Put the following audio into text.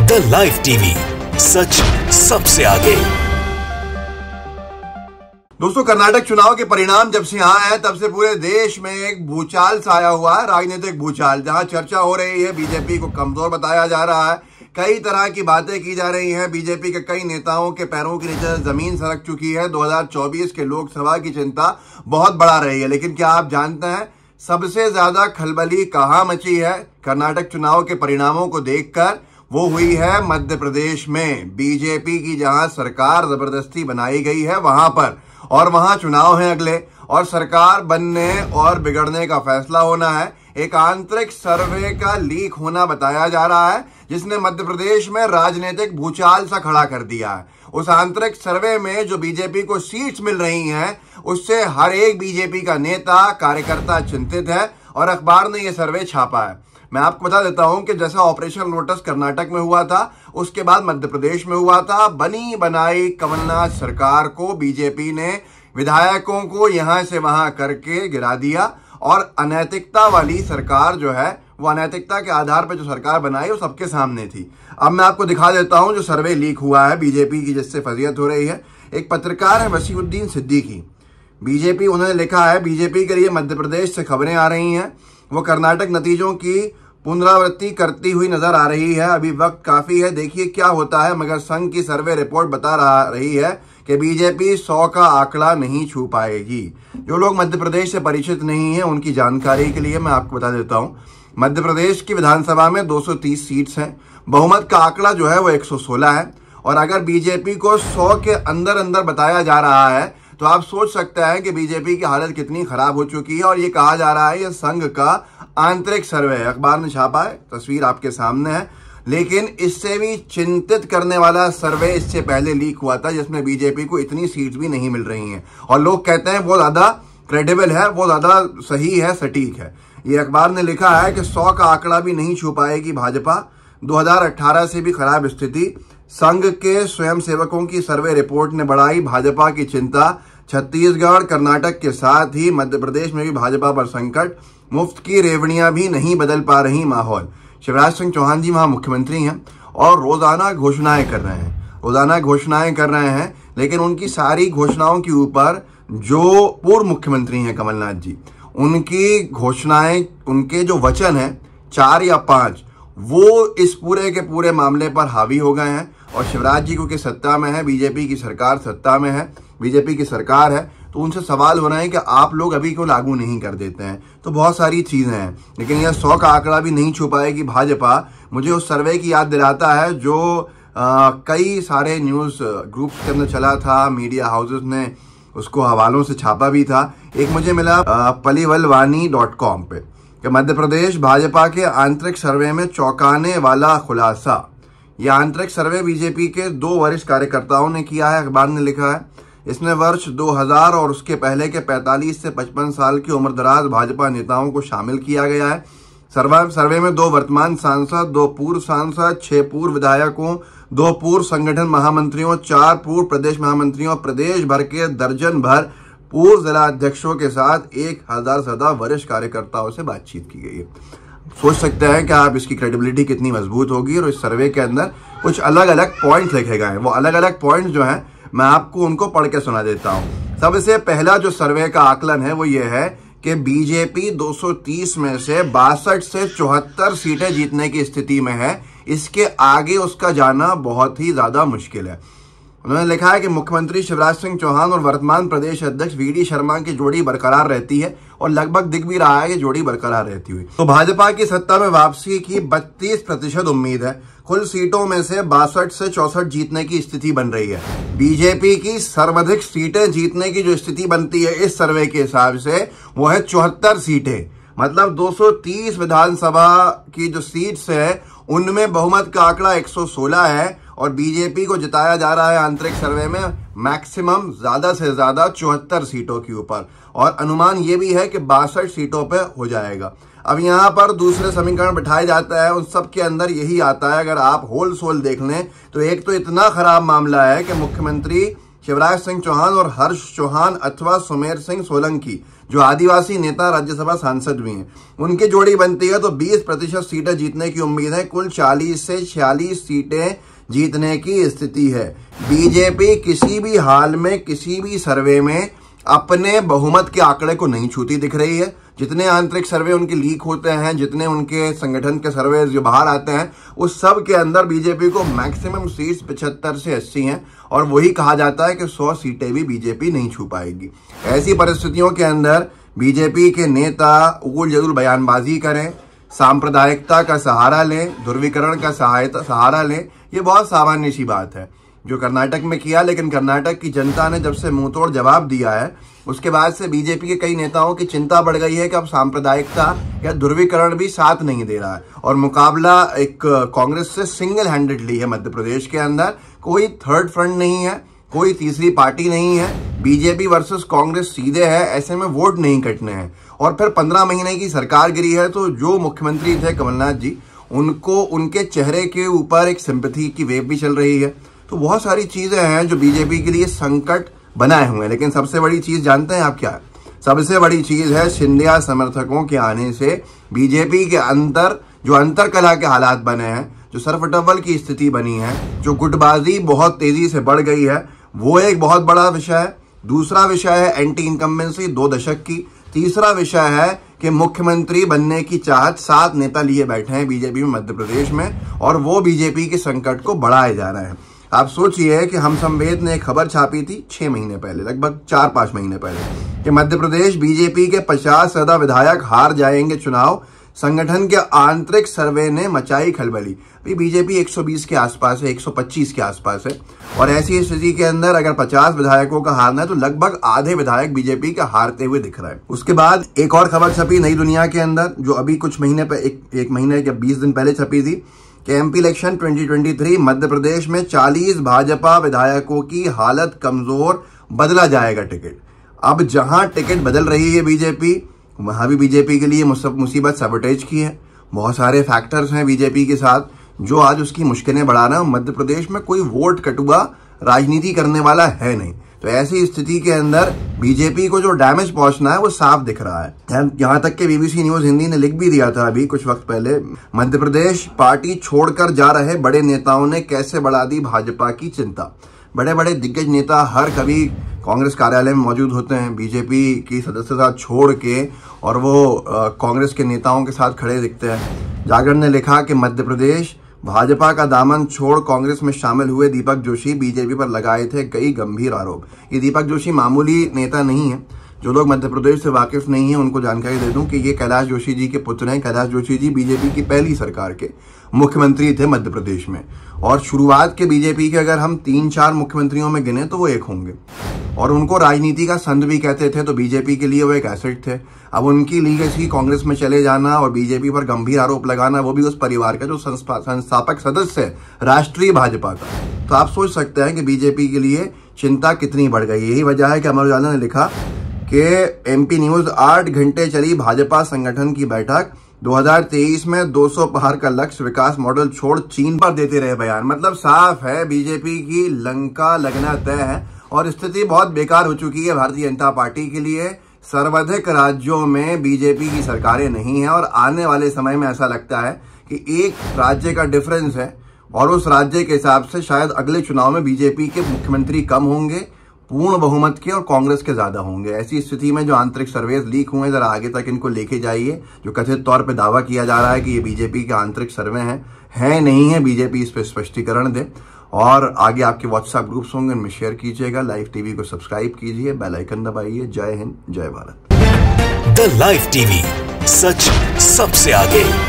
The live TV, सच सबसे आगे। दोस्तों, कर्नाटक चुनाव के परिणाम जब से यहाँ है तब से पूरे देश में एक भूचाल सा आया हुआ है, राजनीतिक भूचाल, जहां चर्चा हो रही है, बीजेपी को कमजोर बताया जा रहा है, कई तरह की बातें की जा रही हैं। बीजेपी के कई नेताओं के पैरों के नीचे जमीन सरक चुकी है। 2024 के लोकसभा की चिंता बहुत बढ़ा रही है। लेकिन क्या आप जानते हैं सबसे ज्यादा खलबली कहां मची है? कर्नाटक चुनाव के परिणामों को देखकर वो हुई है मध्य प्रदेश में। बीजेपी की जहां सरकार जबरदस्ती बनाई गई है वहां पर, और वहां चुनाव है अगले, और सरकार बनने और बिगड़ने का फैसला होना है। एक आंतरिक सर्वे का लीक होना बताया जा रहा है, जिसने मध्य प्रदेश में राजनीतिक भूचाल सा खड़ा कर दिया है। उस आंतरिक सर्वे में जो बीजेपी को सीट्स मिल रही हैं, उससे हर एक बीजेपी का नेता कार्यकर्ता चिंतित है, और अखबार ने यह सर्वे छापा है। मैं आपको बता देता हूं कि जैसा ऑपरेशन लोटस कर्नाटक में हुआ था, उसके बाद मध्य प्रदेश में हुआ था। बनी बनाई कमलनाथ सरकार को बीजेपी ने विधायकों को यहां से वहां करके गिरा दिया, और अनैतिकता वाली सरकार जो है, वो अनैतिकता के आधार पर जो सरकार बनाई वो सबके सामने थी। अब मैं आपको दिखा देता हूं जो सर्वे लीक हुआ है बीजेपी की, जिससे फजीयत हो रही है। एक पत्रकार है वसीउद्दीन सिद्दीकी, बीजेपी, उन्होंने लिखा है बीजेपी के लिए मध्य प्रदेश से खबरें आ रही हैं। वो कर्नाटक नतीजों की पुनरावृत्ति करती हुई नजर आ रही है। अभी वक्त काफी है, देखिए क्या होता है। मगर संघ की सर्वे रिपोर्ट बता रही है कि बीजेपी 100 का आंकड़ा नहीं छू पाएगी। जो लोग मध्य प्रदेश से परिचित नहीं है, उनकी जानकारी के लिए मैं आपको बता देता हूं, मध्य प्रदेश की विधानसभा में 230 सीट्स हैं। बहुमत का आंकड़ा जो है वो 116 है, और अगर बीजेपी को 100 के अंदर अंदर बताया जा रहा है तो आप सोच सकते हैं कि बीजेपी की हालत कितनी खराब हो चुकी है। और ये कहा जा रहा है ये संघ का आंतरिक सर्वे है, अखबार ने छापा है, तस्वीर आपके सामने है। लेकिन इससे भी चिंतित करने वाला सर्वे इससे पहले लीक हुआ था, जिसमें बीजेपी को इतनी सीट्स भी नहीं मिल रही हैं, और लोग कहते हैं वो ज्यादा क्रेडिबल है, वो ज्यादा सही है, सटीक है। ये अखबार ने लिखा है कि 100 का आंकड़ा भी नहीं छू पाएगी भाजपा। 2018 से भी खराब स्थिति। संघ के स्वयंसेवकों की सर्वे रिपोर्ट ने बढ़ाई भाजपा की चिंता। छत्तीसगढ़, कर्नाटक के साथ ही मध्य प्रदेश में भी भाजपा पर संकट। मुफ्त की रेवड़ियां भी नहीं बदल पा रही माहौल। शिवराज सिंह चौहान जी वहां मुख्यमंत्री हैं और रोजाना घोषणाएं कर रहे हैं, लेकिन उनकी सारी घोषणाओं के ऊपर जो पूर्व मुख्यमंत्री हैं कमलनाथ जी, उनकी घोषणाएं, उनके जो वचन हैं 4 या 5, वो इस पूरे के पूरे मामले पर हावी हो गए हैं। और शिवराज जी क्योंकि सत्ता में है, बीजेपी की सरकार सत्ता में है, बीजेपी की सरकार है, तो उनसे सवाल हो रहे हैं कि आप लोग अभी क्यों लागू नहीं कर देते हैं। तो बहुत सारी चीजें हैं, लेकिन यह 100 का आंकड़ा भी नहीं छू पाएगी भाजपा। मुझे उस सर्वे की याद दिलाता है जो कई सारे न्यूज ग्रुप्स के अंदर चला था, मीडिया हाउसेस ने उसको हवालों से छापा भी था। एक मुझे मिला palivalwani.com पे कि मध्य प्रदेश भाजपा के आंतरिक सर्वे में चौंकाने वाला खुलासा। यह आंतरिक सर्वे बीजेपी के 2 वरिष्ठ कार्यकर्ताओं ने किया है, अखबार ने लिखा है। इसमें वर्ष 2000 और उसके पहले के 45 से 55 साल की उम्रदराज भाजपा नेताओं को शामिल किया गया है। सर्वे में 2 वर्तमान सांसद, 2 पूर्व सांसद, 6 पूर्व विधायकों, 2 पूर्व संगठन महामंत्रियों, 4 पूर्व प्रदेश महामंत्रियों, प्रदेश भर के दर्जन भर पूर्व जिला अध्यक्षों के साथ 1000 से ज्यादा वरिष्ठ कार्यकर्ताओं से बातचीत की गई है। सोच सकते हैं कि आप इसकी क्रेडिबिलिटी कितनी मजबूत होगी। और इस सर्वे के अंदर कुछ अलग अलग पॉइंट्स लिखे गए हैं। वो अलग अलग पॉइंट्स जो हैं मैं आपको उनको पढ़ के सुना देता हूं। सबसे पहला जो सर्वे का आकलन है वो ये है कि बीजेपी 230 में से 62 से 74 सीटें जीतने की स्थिति में है। इसके आगे उसका जाना बहुत ही ज्यादा मुश्किल है। उन्होंने लिखा है कि मुख्यमंत्री शिवराज सिंह चौहान और वर्तमान प्रदेश अध्यक्ष वीडी शर्मा की जोड़ी बरकरार रहती है, और लगभग दिख भी रहा है कि जोड़ी बरकरार रहती हुई। तो भाजपा की सत्ता में वापसी की 32% उम्मीद है। कुल सीटों में से 62 से 64 जीतने की स्थिति बन रही है। बीजेपी की सर्वाधिक सीटें जीतने की जो स्थिति बनती है इस सर्वे के हिसाब से, वो है 74 सीटें। मतलब 230 विधानसभा की जो सीट्स है उनमें बहुमत का आंकड़ा 116 है, और बीजेपी को जिताया जा रहा है आंतरिक सर्वे में मैक्सिमम ज्यादा से ज्यादा 74 सीटों के ऊपर, और अनुमान ये भी है कि 62 सीटों पे हो जाएगा। अब यहाँ पर दूसरे समीकरण बिठाए जाता है, उन सब के अंदर यही आता है। अगर आप होल सोल देख लें तो एक तो इतना खराब मामला है कि मुख्यमंत्री शिवराज सिंह चौहान और हर्ष चौहान अथवा सुमेर सिंह सोलंकी, जो आदिवासी नेता राज्यसभा सांसद भी हैं, उनकी जोड़ी बनती है तो 20% सीटें जीतने की उम्मीद है। कुल 40 से 46 सीटें जीतने की स्थिति है। बीजेपी किसी भी हाल में किसी भी सर्वे में अपने बहुमत के आंकड़े को नहीं छूती दिख रही है। जितने आंतरिक सर्वे उनके लीक होते हैं, जितने उनके संगठन के सर्वे जो बाहर आते हैं, उस सब के अंदर बीजेपी को मैक्सिमम सीट्स 75 से 80 हैं और वही कहा जाता है कि 100 सीटें भी बीजेपी नहीं छू पाएगी। ऐसी परिस्थितियों के अंदर बीजेपी के नेता उल जलूल बयानबाजी करें, सांप्रदायिकता का सहारा लें, ध्रुवीकरण का सहारा लें, ये बहुत सामान्य सी बात है जो कर्नाटक में किया। लेकिन कर्नाटक की जनता ने जब से मुंहतोड़ जवाब दिया है, उसके बाद से बीजेपी के कई नेताओं की चिंता बढ़ गई है कि अब सांप्रदायिकता या ध्रुवीकरण भी साथ नहीं दे रहा है और मुकाबला एक कांग्रेस से सिंगल हैंडेडली है। मध्य प्रदेश के अंदर कोई थर्ड फ्रंट नहीं है, कोई तीसरी पार्टी नहीं है। बीजेपी वर्सेस कांग्रेस सीधे है, ऐसे में वोट नहीं कटने हैं। और फिर 15 महीने की सरकार गिरी है तो जो मुख्यमंत्री थे कमलनाथ जी, उनको उनके चेहरे के ऊपर एक सिंपैथी की वेव भी चल रही है। तो बहुत सारी चीजें हैं जो बीजेपी के लिए संकट बनाए हुए हैं। लेकिन सबसे बड़ी चीज जानते हैं आप क्या है? सबसे बड़ी चीज है सिंधिया समर्थकों के आने से बीजेपी के अंदर जो अंतरकलह के हालात बने हैं, जो सरफटव्वल की स्थिति बनी है, जो गुटबाजी बहुत तेजी से बढ़ गई है, वो एक बहुत बड़ा विषय है। दूसरा विषय है एंटी इनकम्बेंसी 2 दशक की। तीसरा विषय है कि मुख्यमंत्री बनने की चाहत 7 नेता लिए बैठे हैं बीजेपी में मध्य प्रदेश में और वो बीजेपी के संकट को बढ़ाए जा रहे हैं। आप सोचिए कि हम संवेद ने एक खबर छापी थी 6 महीने पहले, लगभग 4-5 महीने पहले, कि मध्य प्रदेश बीजेपी के 50 से ज्यादा विधायक हार जाएंगे चुनाव। संगठन के आंतरिक सर्वे ने मचाई खलबली। अभी बीजेपी 120 के आसपास है, 125 के आसपास है और ऐसी स्थिति के अंदर अगर 50 विधायकों का हारना है तो लगभग आधे विधायक बीजेपी का हारते हुए दिख रहा है। उसके बाद एक और खबर छपी नई दुनिया के अंदर, जो अभी कुछ महीने पे एक महीने या 20 दिन पहले छपी थी कि एमपी इलेक्शन 2023 मध्य प्रदेश में 40 भाजपा विधायकों की हालत कमजोर, बदला जाएगा टिकट। अब जहां टिकट बदल रही है बीजेपी, वहां भी बीजेपी के लिए मुसीबत सबटेज की है। बहुत सारे फैक्टर्स हैं बीजेपी के साथ जो आज उसकी मुश्किलें बढ़ा रहे हैं। मध्य प्रदेश में कोई वोट कटुआ राजनीति करने वाला है नहीं। तो ऐसी स्थिति के अंदर बीजेपी को जो डैमेज पहुंचना है वो साफ दिख रहा है। यहां तक कि बीबीसी न्यूज हिंदी ने लिख भी दिया था अभी कुछ वक्त पहले, मध्य प्रदेश पार्टी छोड़कर जा रहे बड़े नेताओं ने कैसे बढ़ा दी भाजपा की चिंता। बड़े बड़े दिग्गज नेता हर कभी कांग्रेस कार्यालय में मौजूद होते हैं बीजेपी की सदस्यता छोड़ के और वो कांग्रेस के नेताओं के साथ खड़े दिखते हैं। जागरण ने लिखा कि मध्य प्रदेश भाजपा का दामन छोड़ कांग्रेस में शामिल हुए दीपक जोशी बीजेपी पर लगाए थे कई गंभीर आरोप। ये दीपक जोशी मामूली नेता नहीं है। जो लोग मध्य प्रदेश से वाकिफ नहीं है उनको जानकारी दे दूं कि ये कैलाश जोशी जी के पुत्र हैं। कैलाश जोशी जी बीजेपी की पहली सरकार के मुख्यमंत्री थे मध्य प्रदेश में और शुरुआत के बीजेपी के अगर हम 3-4 मुख्यमंत्रियों में गिने तो वो एक होंगे और उनको राजनीति का संत भी कहते थे। तो बीजेपी के लिए वो एक एसेट थे। अब उनकी लीगेसी कांग्रेस में चले जाना और बीजेपी पर गंभीर आरोप लगाना, वो भी उस परिवार का जो संस्थापक सदस्य है राष्ट्रीय भाजपा का। तो आप सोच सकते हैं कि बीजेपी के लिए चिंता कितनी बढ़ गई। यही वजह है कि अमर उजाला ने लिखा कि एमपी न्यूज 8 घंटे चली भाजपा संगठन की बैठक, 2023 में 200 पार का लक्ष्य, विकास मॉडल छोड़ चीन पर देते रहे बयान। मतलब साफ है बीजेपी की लंका लगना तय है और स्थिति बहुत बेकार हो चुकी है भारतीय जनता पार्टी के लिए। सर्वाधिक राज्यों में बीजेपी की सरकारें नहीं है और आने वाले समय में ऐसा लगता है कि एक राज्य का डिफरेंस है और उस राज्य के हिसाब से शायद अगले चुनाव में बीजेपी के मुख्यमंत्री कम होंगे, पूर्ण बहुमत के, और कांग्रेस के ज्यादा होंगे। ऐसी स्थिति में जो आंतरिक सर्वेस लीक हुए, जरा आगे तक इनको लेके जाइए। जो कथित तौर पे दावा किया जा रहा है कि ये बीजेपी के आंतरिक सर्वे हैं नहीं है, बीजेपी इस पे स्पष्टीकरण दे। और आगे आपके व्हाट्सएप ग्रुप्स होंगे, उनमें शेयर कीजिएगा। लाइव टीवी को सब्सक्राइब कीजिए, बेल आइकन दबाइए। जय हिंद, जय भारत। द लाइव टीवी, सच सबसे आगे।